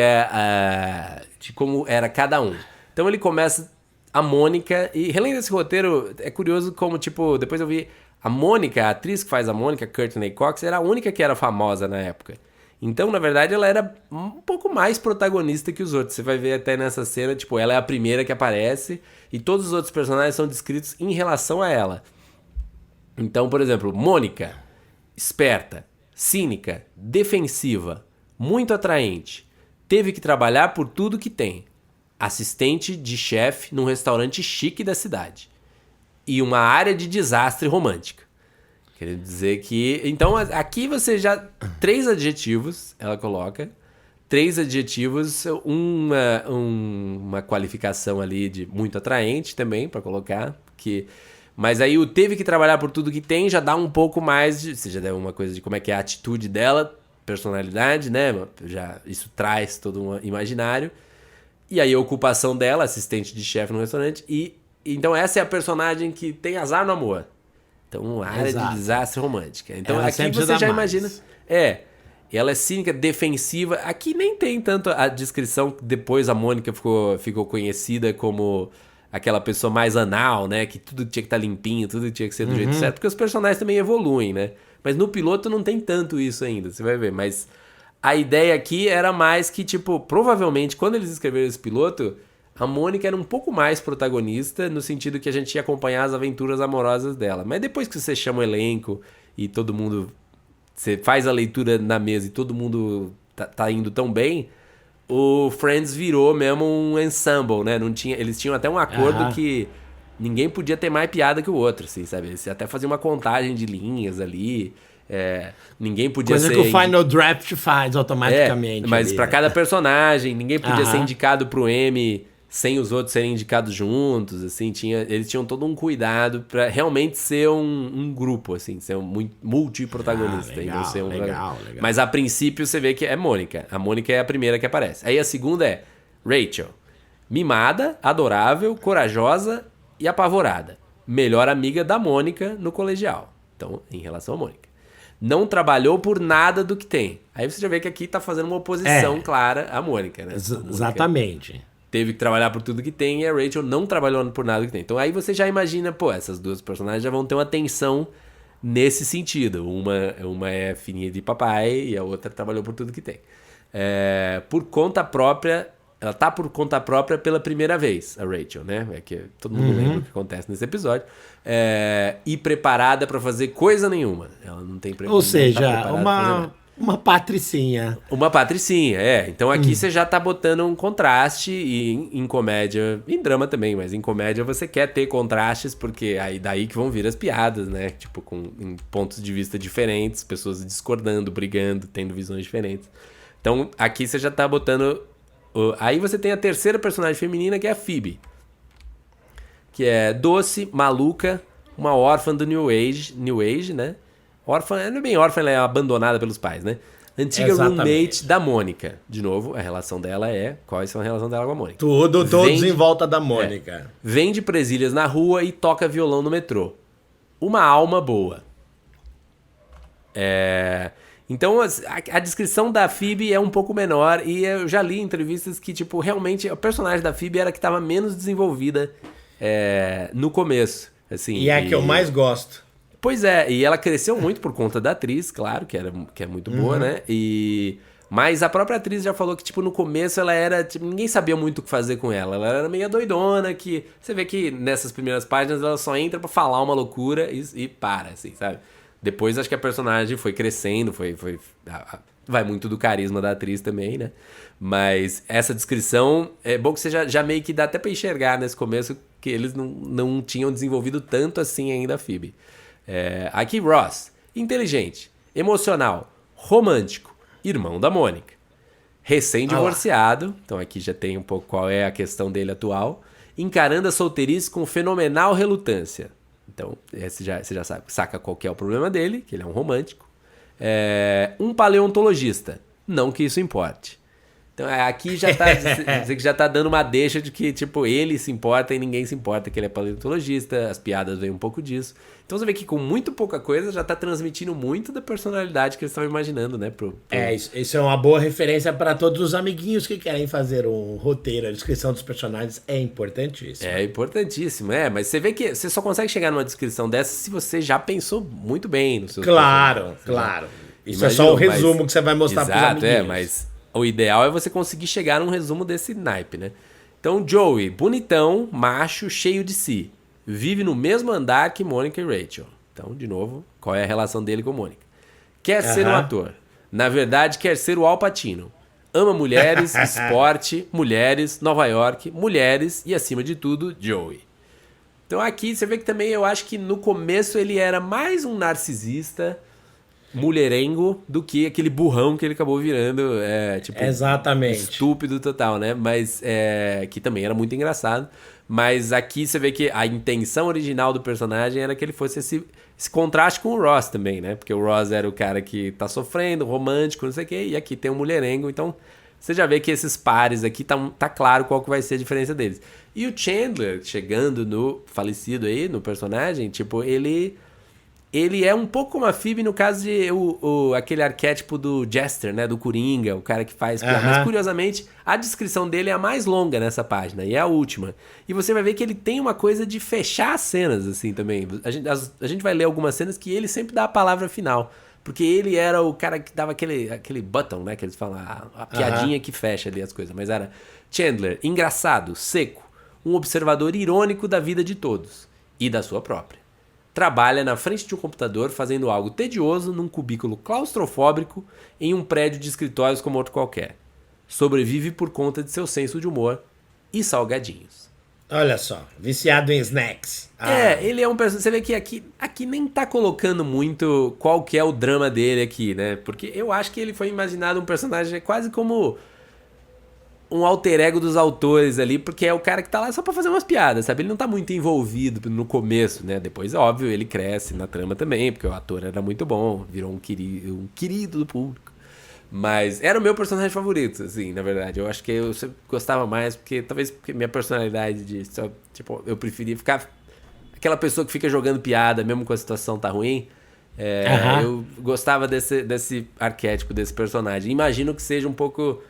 de como era cada um. Então ele começa a Mônica, e relendo esse roteiro, é curioso como, tipo, depois eu vi a Mônica, a atriz que faz a Mônica, Courtney Cox, era a única que era famosa na época. Então, na verdade, ela era um pouco mais protagonista que os outros. Você vai ver até nessa cena, tipo, ela é a primeira que aparece e todos os outros personagens são descritos em relação a ela. Então, por exemplo, Mônica, esperta, cínica, defensiva, muito atraente, teve que trabalhar por tudo que tem. Assistente de chefe num restaurante chique da cidade. E uma área de desastre romântica. Quer dizer que... Então, aqui você já... 3 adjetivos, ela coloca. 3 adjetivos, uma qualificação ali de muito atraente também, para colocar. Mas aí o teve que trabalhar por tudo que tem já dá um pouco mais de... Você já deu uma coisa de como é que é a atitude dela, personalidade, né? Isso traz todo um imaginário. E aí a ocupação dela, assistente de chefe no restaurante. Então essa é a personagem que tem azar no amor. Então, área de desastre romântica. Então ela aqui você já imagina... Ela é cínica, defensiva. Aqui nem tem tanto a descrição. Depois a Mônica ficou conhecida como aquela pessoa mais anal, né? Que tudo tinha que estar limpinho, tudo tinha que ser do jeito certo. Porque os personagens também evoluem, né? Mas no piloto não tem tanto isso ainda, você vai ver. Mas a ideia aqui era mais que, tipo, provavelmente, quando eles escreveram esse piloto, a Mônica era um pouco mais protagonista, no sentido que a gente ia acompanhar as aventuras amorosas dela. Mas depois que você chama o elenco e todo mundo... Você faz a leitura na mesa e todo mundo tá indo tão bem, o Friends virou mesmo um ensemble, né? Eles tinham até um acordo que ninguém podia ter mais piada que o outro, assim, sabe? Você até fazia uma contagem de linhas ali... ninguém podia ser... Coisa que o Final Draft faz automaticamente. Mas ali, pra cada personagem, ninguém podia ser indicado pro Emmy sem os outros serem indicados juntos, assim, eles tinham todo um cuidado pra realmente ser um grupo, assim, ser um multiprotagonista. Legal. Mas a princípio você vê que é Mônica. A Mônica é a primeira que aparece. Aí a segunda é Rachel. Mimada, adorável, corajosa e apavorada. Melhor amiga da Mônica no colegial. Então, em relação a Mônica. Não trabalhou por nada do que tem. Aí você já vê que aqui tá fazendo uma oposição clara à Mônica, né? Exatamente. Teve que trabalhar por tudo que tem e a Rachel não trabalhou por nada que tem. Então aí você já imagina, essas duas personagens já vão ter uma tensão nesse sentido. Uma é filhinha de papai e a outra trabalhou por tudo que tem. Por conta própria, ela tá por conta própria pela primeira vez, a Rachel, né? É que todo mundo lembra o que acontece nesse episódio. E preparada pra fazer coisa nenhuma. Ela não tem Ou seja, uma patricinha. Uma patricinha, Então aqui você já tá botando um contraste e em comédia, em drama também, mas em comédia você quer ter contrastes, porque aí daí que vão vir as piadas, né? Tipo, em pontos de vista diferentes, pessoas discordando, brigando, tendo visões diferentes. Então aqui você já tá botando... Aí você tem a terceira personagem feminina, que é a Phoebe. Que é doce, maluca, uma órfã do New Age, né? Órfã, não é bem órfã, ela é abandonada pelos pais, né? Antiga Exatamente. roommate da Mônica. De novo, a relação dela é... Quais são a relação dela com a Mônica? Todos Vende- em volta da Mônica. Vende presilhas na rua e toca violão no metrô. Uma alma boa. Então, a descrição da Phoebe é um pouco menor e eu já li em entrevistas que, tipo, realmente a personagem da Phoebe era a que estava menos desenvolvida no começo. Assim, E é a que eu mais gosto. Pois é, e ela cresceu muito por conta da atriz, claro, que é muito boa, né? Mas a própria atriz já falou que, tipo, no começo ela era... Tipo, ninguém sabia muito o que fazer com ela. Ela era meio doidona, que... Você vê que nessas primeiras páginas ela só entra pra falar uma loucura e para, assim, sabe? Depois acho que a personagem foi crescendo, vai muito do carisma da atriz também, né? Mas essa descrição, é bom que você já meio que dá até pra enxergar nesse começo que eles não tinham desenvolvido tanto assim ainda a Phoebe. Aqui Ross, inteligente, emocional, romântico, irmão da Mônica. Recém-divorciado, então aqui já tem um pouco qual é a questão dele atual, encarando a solteirice com fenomenal relutância. Então, você já sabe, saca qual que é o problema dele, que ele é um romântico. Um paleontologista, não que isso importe. Então, aqui já tá, você que já tá dando uma deixa de que, tipo, ele se importa e ninguém se importa que ele é paleontologista, as piadas vêm um pouco disso. Então, você vê que com muito pouca coisa já tá transmitindo muito da personalidade que eles estavam imaginando, né? Isso é uma boa referência para todos os amiguinhos que querem fazer um roteiro. A descrição dos personagens é importantíssima. É importantíssimo, mas você vê que você só consegue chegar numa descrição dessa se você já pensou muito bem nos seus Claro. Isso é só o resumo mas... que você vai mostrar para os Exato, amiguinhos. mas o ideal é você conseguir chegar num resumo desse naipe, né? Então, Joey, bonitão, macho, cheio de si. Vive no mesmo andar que Mônica e Rachel. Então, de novo, qual é a relação dele com Mônica? Quer ser um ator. Na verdade, quer ser o Al Pacino. Ama mulheres, esporte, mulheres, Nova York, mulheres e, acima de tudo, Joey. Então, aqui você vê que também eu acho que no começo ele era mais um narcisista, mulherengo, do que aquele burrão que ele acabou virando, Exatamente. estúpido total, né? Mas que também era muito engraçado. Mas aqui você vê que a intenção original do personagem era que ele fosse esse contraste com o Ross também, né? Porque o Ross era o cara que tá sofrendo, romântico, não sei o quê, e aqui tem um mulherengo, então você já vê que esses pares aqui tá claro qual que vai ser a diferença deles. E o Chandler, chegando no falecido aí, no personagem, tipo, ele é um pouco como a Phoebe no caso de aquele arquétipo do Jester, né? Do Coringa, o cara que faz... Mas, curiosamente, a descrição dele é a mais longa nessa página, e é a última. E você vai ver que ele tem uma coisa de fechar as cenas, assim, também. A gente vai ler algumas cenas que ele sempre dá a palavra final. Porque ele era o cara que dava aquele button, né? Que eles falam, a piadinha que fecha ali as coisas. Mas era Chandler, engraçado, seco, um observador irônico da vida de todos. E da sua própria. Trabalha na frente de um computador fazendo algo tedioso num cubículo claustrofóbico em um prédio de escritórios como outro qualquer. Sobrevive por conta de seu senso de humor e salgadinhos. Olha só, viciado em snacks. Ele é um personagem... Você vê que aqui nem tá colocando muito qual que é o drama dele aqui, né? Porque eu acho que ele foi imaginado um personagem quase como um alter ego dos autores ali, porque é o cara que tá lá só pra fazer umas piadas, sabe? Ele não tá muito envolvido no começo, né? Depois, óbvio, ele cresce na trama também, porque o ator era muito bom, virou um querido do público. Mas era o meu personagem favorito, assim, na verdade. Eu acho que eu sempre gostava mais, talvez porque minha personalidade tipo, eu preferia ficar aquela pessoa que fica jogando piada, mesmo quando a situação tá ruim. Eu gostava desse arquétipo, desse personagem. Imagino que seja um pouco...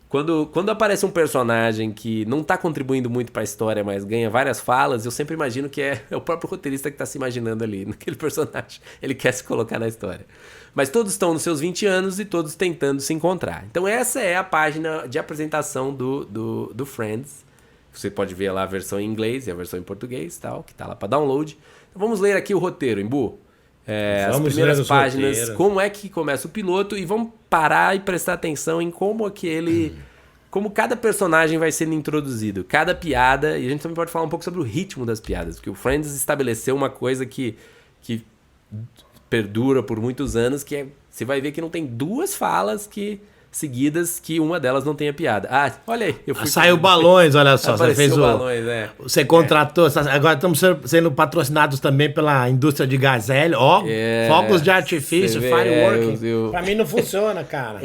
Quando aparece um personagem que não tá contribuindo muito pra história, mas ganha várias falas, eu sempre imagino que é o próprio roteirista que tá se imaginando ali, naquele personagem. Ele quer se colocar na história. Mas todos estão nos seus 20 anos e todos tentando se encontrar. Então essa é a página de apresentação do Friends. Você pode ver lá a versão em inglês e a versão em português, tal, que tá lá pra download. Então vamos ler aqui o roteiro, Embu. As primeiras páginas, como é que começa o piloto, e vamos parar e prestar atenção em como cada personagem vai sendo introduzido, cada piada, e a gente também pode falar um pouco sobre o ritmo das piadas, porque o Friends estabeleceu uma coisa que perdura por muitos anos, que você vai ver que não tem duas falas que seguidas que uma delas não tenha piada. Ah, olha aí. Saiu balões, olha só. Você fez balões, né? Você contratou. Agora estamos sendo patrocinados também pela indústria de gazelle. Ó, fogos de artifício, fireworking. Pra mim não funciona, cara.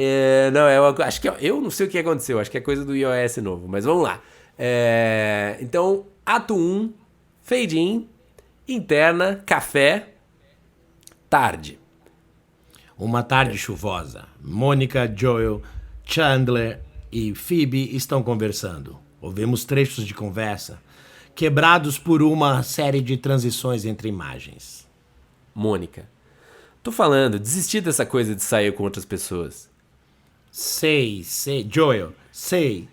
Não, acho que eu não sei o que aconteceu. Acho que é coisa do iOS novo. Mas vamos lá. Então, ato 1, fade in, interna, café, tarde. Uma tarde chuvosa. Mônica, Joel, Chandler e Phoebe estão conversando. Ouvimos trechos de conversa, quebrados por uma série de transições entre imagens. Mônica, tô falando, desisti dessa coisa de sair com outras pessoas. Sei. Joel, sei.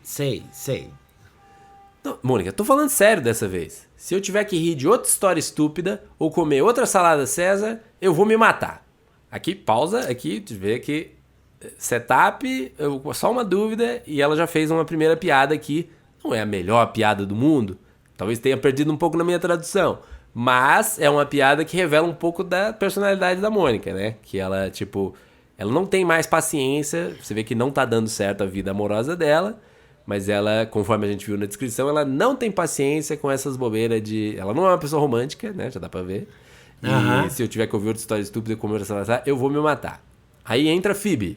Não, Mônica, tô falando sério dessa vez. Se eu tiver que rir de outra história estúpida ou comer outra salada César, eu vou me matar. Aqui, pausa, aqui, tu vê que setup, só uma dúvida, e ela já fez uma primeira piada aqui. Não é a melhor piada do mundo, talvez tenha perdido um pouco na minha tradução, mas é uma piada que revela um pouco da personalidade da Mônica, né? Que ela, tipo, ela não tem mais paciência, você vê que não tá dando certo a vida amorosa dela, mas ela, conforme a gente viu na descrição, ela não tem paciência com essas bobeiras de... Ela não é uma pessoa romântica, né? Já dá pra ver. E se eu tiver que ouvir outra história estúpida como eu vou me matar. Aí entra Phoebe.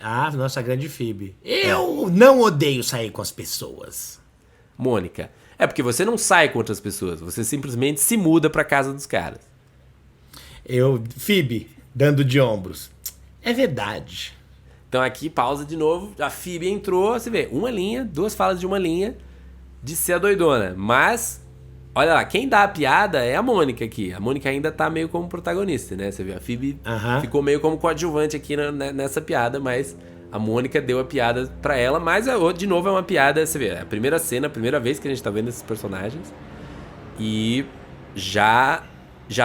Ah, nossa grande Phoebe. Eu não odeio sair com as pessoas. Mônica. É porque você não sai com outras pessoas. Você simplesmente se muda pra casa dos caras. Phoebe, dando de ombros. É verdade. Então aqui, pausa de novo. A Phoebe entrou, você vê, uma linha, 2 falas de uma linha de ser a doidona. Mas... Olha lá, quem dá a piada é a Mônica aqui. A Mônica ainda tá meio como protagonista, né? Você vê, a Phoebe ficou meio como coadjuvante aqui nessa piada, mas a Mônica deu a piada pra ela. Mas, de novo, é uma piada, você vê, é a primeira cena, a primeira vez que a gente tá vendo esses personagens. E já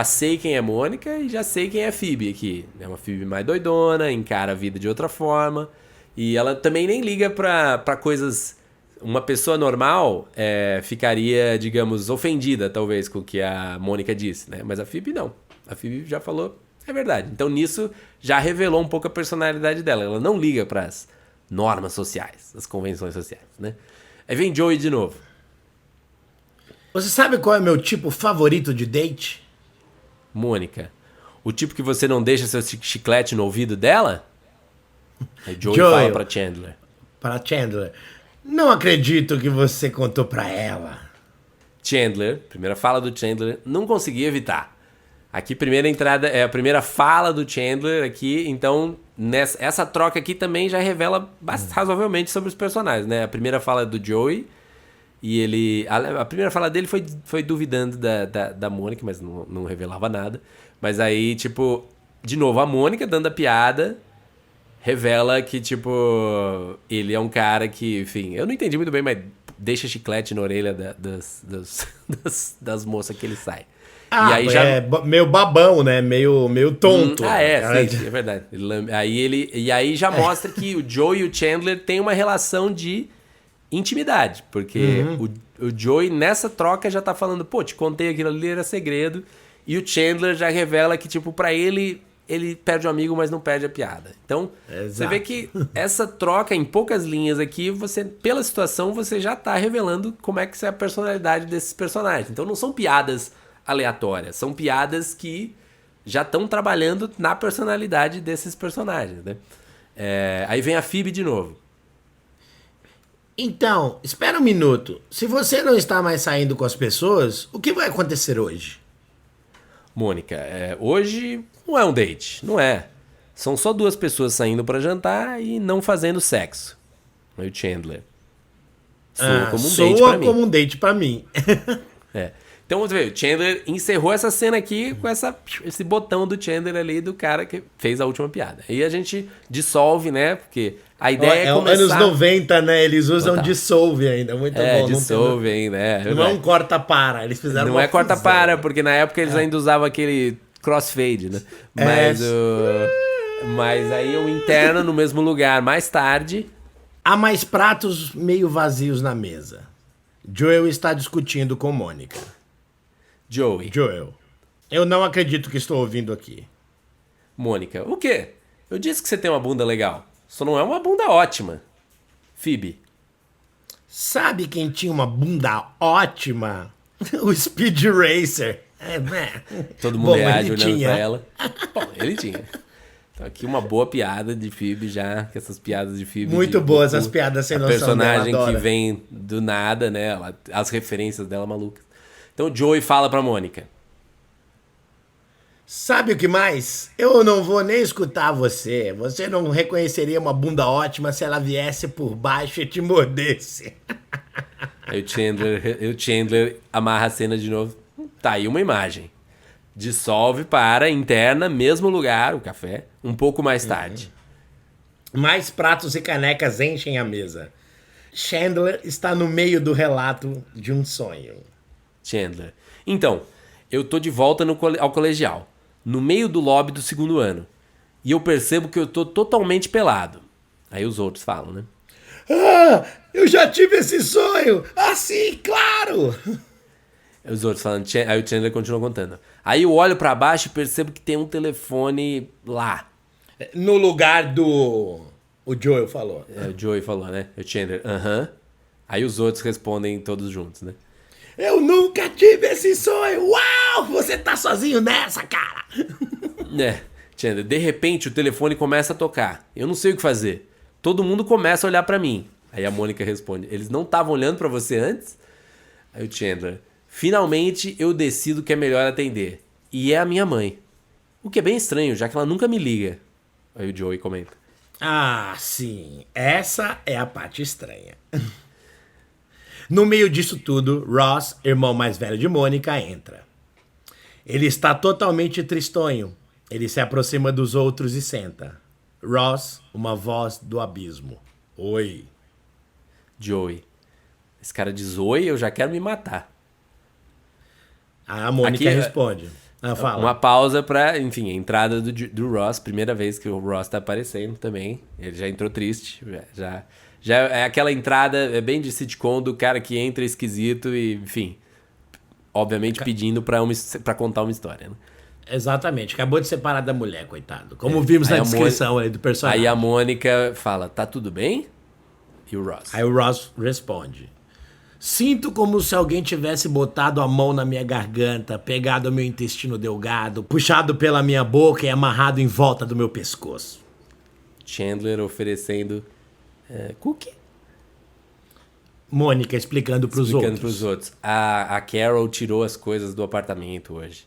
sei quem é Mônica e já sei quem é Phoebe aqui. É uma Phoebe mais doidona, encara a vida de outra forma. E ela também nem liga pra coisas... Uma pessoa normal ficaria, digamos, ofendida, talvez, com o que a Mônica disse, né? Mas a Phoebe não. A Phoebe já falou, é verdade. Então, nisso, já revelou um pouco a personalidade dela. Ela não liga para as normas sociais, as convenções sociais, né? Aí vem Joey de novo. Você sabe qual é meu tipo favorito de date? Mônica, o tipo que você não deixa seu chiclete no ouvido dela? Aí Joey fala pra Chandler. Para Chandler. Não acredito que você contou pra ela. Chandler, primeira fala do Chandler, não consegui evitar. Aqui, primeira entrada, é a primeira fala do Chandler aqui, então essa troca aqui também já revela razoavelmente sobre os personagens, né? A primeira fala do Joey, e ele... A primeira fala dele foi duvidando da Mônica, mas não revelava nada. Mas aí, tipo, de novo, a Mônica dando a piada... Revela que, tipo, ele é um cara que, enfim, eu não entendi muito bem, mas deixa chiclete na orelha das moças que ele sai. E aí meio babão, né? Meio tonto. Sim, é verdade. E aí já mostra que o Joey e o Chandler têm uma relação de intimidade, porque o Joey nessa troca já tá falando, pô, te contei aquilo ali, era segredo, e o Chandler já revela que, tipo, pra ele perde o amigo, mas não perde a piada. Então, Você vê que essa troca em poucas linhas aqui, pela situação, você já tá revelando como é que é a personalidade desses personagens. Então, não são piadas aleatórias, são piadas que já estão trabalhando na personalidade desses personagens, né? Aí vem a Phoebe de novo. Então, espera um minuto. Se você não está mais saindo com as pessoas, o que vai acontecer hoje? Mônica, hoje não é um date, não é. São só 2 pessoas saindo pra jantar e não fazendo sexo. Aí o Chandler. Soa como um date pra mim. Então, você vê, o Chandler encerrou essa cena aqui com esse botão do Chandler ali, do cara que fez a última piada. Aí a gente dissolve, né? Porque a ideia é começar... Anos 90, né? Eles usam dissolve ainda. Muito bom. Dissolve ainda. Não é um corta-para. Eles fizeram Não é corta-para, porque na época eles ainda usavam aquele crossfade, né? Mas aí eu interno no mesmo lugar mais tarde. Há mais pratos meio vazios na mesa. Joel está discutindo com Mônica. Joel. Eu não acredito que estou ouvindo aqui. Mônica, o quê? Eu disse que você tem uma bunda legal. Só não é uma bunda ótima. Phoebe. Sabe quem tinha uma bunda ótima? O Speed Racer. Todo mundo reage ele olhando tinha. pra ela. Bom, ele tinha. Então aqui uma boa piada de Phoebe já, que essas piadas de Phoebe... Muito boas as piadas sem a noção personagem dela, que adoro. vem do nada, né? As referências dela malucas. Então o Joey fala pra Mônica. Sabe o que mais? Eu não vou nem escutar você. Você não reconheceria uma bunda ótima se ela viesse por baixo e te mordesse. Aí o Chandler amarra a cena de novo. Tá aí uma imagem. Dissolve para interna, mesmo lugar, o café, um pouco mais tarde. Mais pratos e canecas enchem a mesa. Chandler está no meio do relato de um sonho. Chandler. Então, eu tô de volta ao colegial, no meio do lobby do segundo ano. E eu percebo que eu tô totalmente pelado. Aí os outros falam, né? Ah, eu já tive esse sonho! Ah, sim, claro! Os outros falam, aí o Chandler continua contando. Aí eu olho pra baixo e percebo que tem um telefone lá. No lugar do... O Joel falou. O Joey falou, né? O Chandler, aham. Aí os outros respondem todos juntos, né? Eu nunca tive esse sonho! Uau! Você tá sozinho nessa, cara! Chandler, de repente o telefone começa a tocar. Eu não sei o que fazer. Todo mundo começa a olhar pra mim. Aí a Mônica responde, eles não estavam olhando pra você antes? Aí o Chandler, finalmente eu decido que é melhor atender. E é a minha mãe. O que é bem estranho, já que ela nunca me liga. Aí o Joey comenta. Ah, sim. Essa é a parte estranha. No meio disso tudo, Ross, irmão mais velho de Mônica, entra. Ele está totalmente tristonho. Ele se aproxima dos outros e senta. Ross, uma voz do abismo. Oi. Joey, esse cara diz oi, eu já quero me matar. A Mônica Aqui, responde. Fala. Uma pausa pra, enfim, a entrada do Ross. Primeira vez que o Ross tá aparecendo também. Ele já entrou triste. Já é aquela entrada, é bem de sitcom do cara que entra esquisito e, enfim, obviamente pedindo pra contar uma história, né? Exatamente. Acabou de separar da mulher, coitado. Como vimos na descrição aí do personagem. Aí a Mônica fala, tá tudo bem? E o Ross? Aí o Ross responde. Sinto como se alguém tivesse botado a mão na minha garganta, pegado o meu intestino delgado, puxado pela minha boca e amarrado em volta do meu pescoço. Chandler oferecendo cookie? Mônica explicando pros outros. A Carol tirou as coisas do apartamento hoje.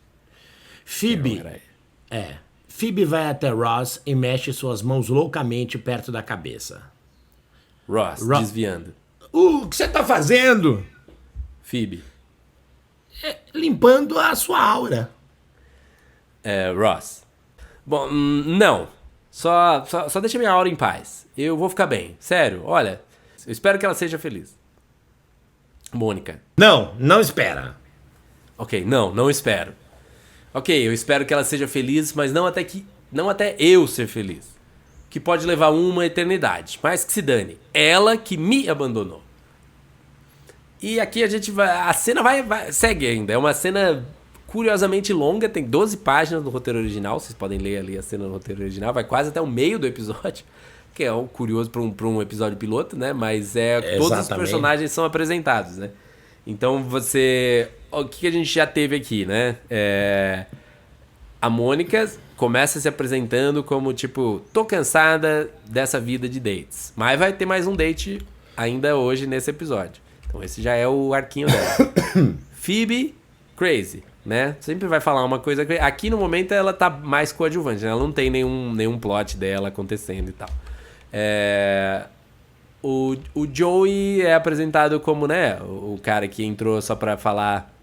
Phoebe vai até Ross e mexe suas mãos loucamente perto da cabeça. Ross, desviando. O que você tá fazendo? Phoebe. Limpando a sua aura. Ross. Bom, não. Só deixa minha aura em paz. Eu vou ficar bem. Sério, olha. Eu espero que ela seja feliz. Mônica. Não espera. Ok, não espero. Ok, eu espero que ela seja feliz, mas não até eu ser feliz. Que pode levar uma eternidade. Mas que se dane. Ela que me abandonou. E aqui a gente vai... A cena segue ainda. É uma cena curiosamente longa. Tem 12 páginas no roteiro original. Vocês podem ler ali a cena no roteiro original. Vai quase até o meio do episódio. Que é curioso para um episódio piloto, né? Mas todos os personagens são apresentados, né? Então você... O que a gente já teve aqui, né? A Mônica começa se apresentando como tipo... Tô cansada dessa vida de dates. Mas vai ter mais um date ainda hoje nesse episódio. Então esse já é o arquinho dela. Phoebe, crazy, né? Sempre vai falar uma coisa... Aqui no momento ela tá mais coadjuvante, né? Ela não tem nenhum plot dela acontecendo e tal. O Joey é apresentado como, né? O cara que entrou só pra falar...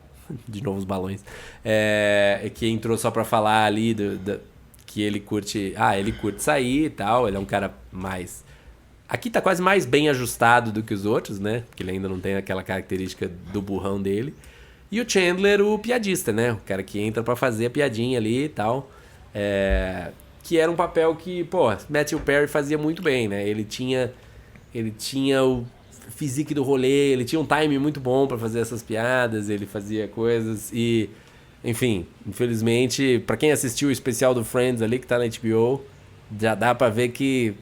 De novo os balões. Que entrou só pra falar ali que ele curte... ele curte sair e tal. Ele é um cara mais... Aqui tá quase mais bem ajustado do que os outros, né? Porque ele ainda não tem aquela característica do burrão dele. E o Chandler, o piadista, né? O cara que entra pra fazer a piadinha ali e tal. Que era um papel que, Matthew Perry fazia muito bem, né? Ele tinha o physique do rolê, ele tinha um time muito bom pra fazer essas piadas, ele fazia coisas e... Enfim, infelizmente, pra quem assistiu o especial do Friends ali, que tá na HBO, já dá pra ver que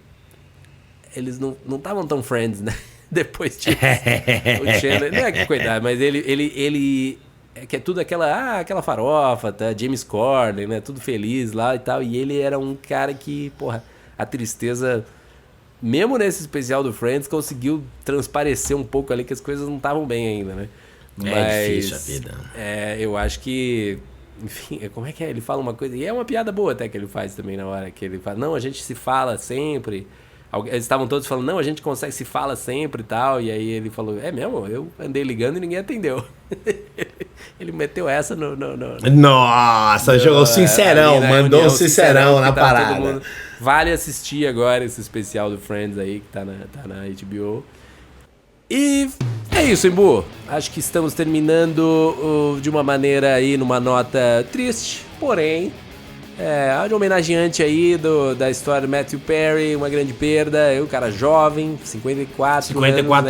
eles não estavam tão friends, né? Depois disso. O Chandler, não é que coitado, mas ele que é tudo aquela farofa, tá? James Corden, né? Tudo feliz lá e tal. E ele era um cara que, porra, a tristeza, mesmo nesse especial do Friends, conseguiu transparecer um pouco ali que as coisas não estavam bem ainda, né? É difícil a vida. Eu acho que... Enfim, como é que é? Ele fala uma coisa... E é uma piada boa até que ele faz também na hora que ele fala... Não, a gente se fala sempre... Eles estavam todos falando, não, a gente consegue, se fala sempre e tal. E aí ele falou, é mesmo? Eu andei ligando e ninguém atendeu. Ele meteu essa no... Nossa, jogou sincerão, mandou o sincerão na parada. Vale assistir agora esse especial do Friends aí, que tá na HBO. E é isso, Embu. Acho que estamos terminando de uma maneira aí, numa nota triste, porém... de homenageante aí da história do Matthew Perry, uma grande perda, um cara jovem, 54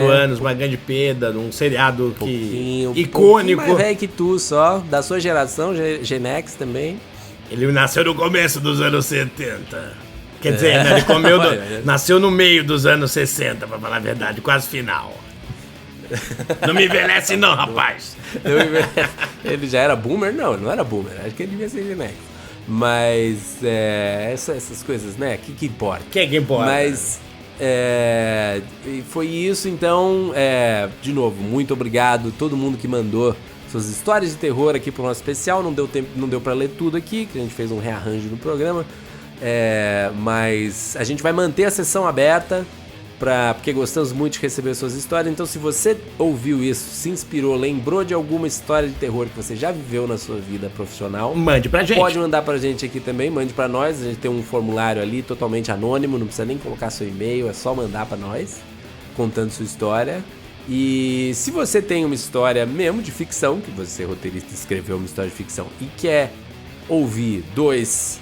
anos, uma grande perda, num seriado icônico. Mais velho que tu só, da sua geração, Gen X também. Ele nasceu no começo dos anos 70. Quer dizer, né, ele nasceu no meio dos anos 60, pra falar a verdade, quase final. Não me envelhece não, rapaz. Ele já era boomer? Não era boomer, acho que ele devia ser Gen X. Mas essas coisas, né? Que importa? Que importa? Mas foi isso, então. De novo, muito obrigado a todo mundo que mandou suas histórias de terror aqui pro nosso especial. Não deu tempo, não deu pra ler tudo aqui, que a gente fez um rearranjo no programa. Mas a gente vai manter a sessão aberta. Porque gostamos muito de receber suas histórias. Então, se você ouviu isso, se inspirou, lembrou de alguma história de terror que você já viveu na sua vida profissional, mande pra gente. Pode mandar pra gente aqui também, mande pra nós. A gente tem um formulário ali totalmente anônimo, não precisa nem colocar seu e-mail, é só mandar pra nós, contando sua história. E se você tem uma história mesmo de ficção, que você, roteirista, escreveu uma história de ficção e quer ouvir dois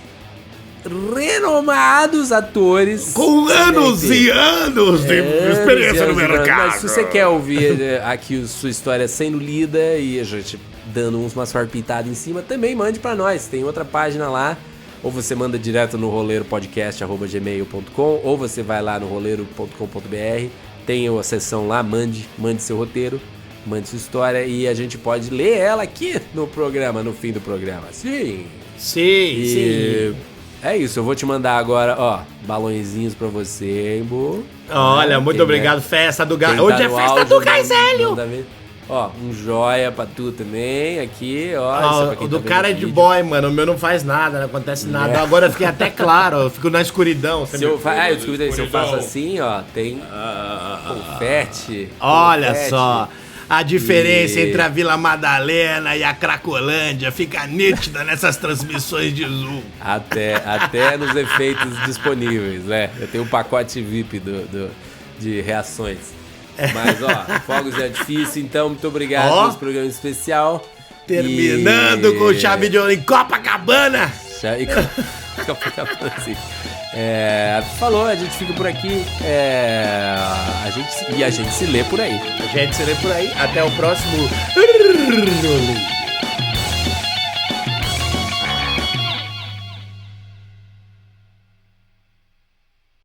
renomados atores com anos e anos de experiência no mercado. Mas se você quer ouvir aqui sua história sendo lida e a gente dando umas farpitadas em cima, também mande pra nós. Tem outra página lá, ou você manda direto no roleiropodcast@gmail.com, ou você vai lá no roleiro.com.br, tem a seção lá, mande seu roteiro, mande sua história e a gente pode ler ela aqui no programa, no fim do programa. Sim. É isso, eu vou te mandar agora, balõezinhos pra você, Embu. Olha, muito obrigado, festa do Gás. Hoje é festa do Gás Hélio. Um joia pra tu também, aqui, o do cara é de boy, mano, o meu não faz nada, não acontece nada. Agora eu fiquei até claro, eu fico na escuridão. Se eu faço assim, tem confete. Olha só. A diferença entre a Vila Madalena e a Cracolândia fica nítida nessas transmissões de Zoom. Até nos efeitos disponíveis, né? Eu tenho um pacote VIP de reações. Mas, fogos de artifício, então, muito obrigado pelo programa especial. Terminando com chave de ouro em Copacabana. Copacabana, sim. Falou, a gente fica por aqui. A gente se lê por aí. Até o próximo.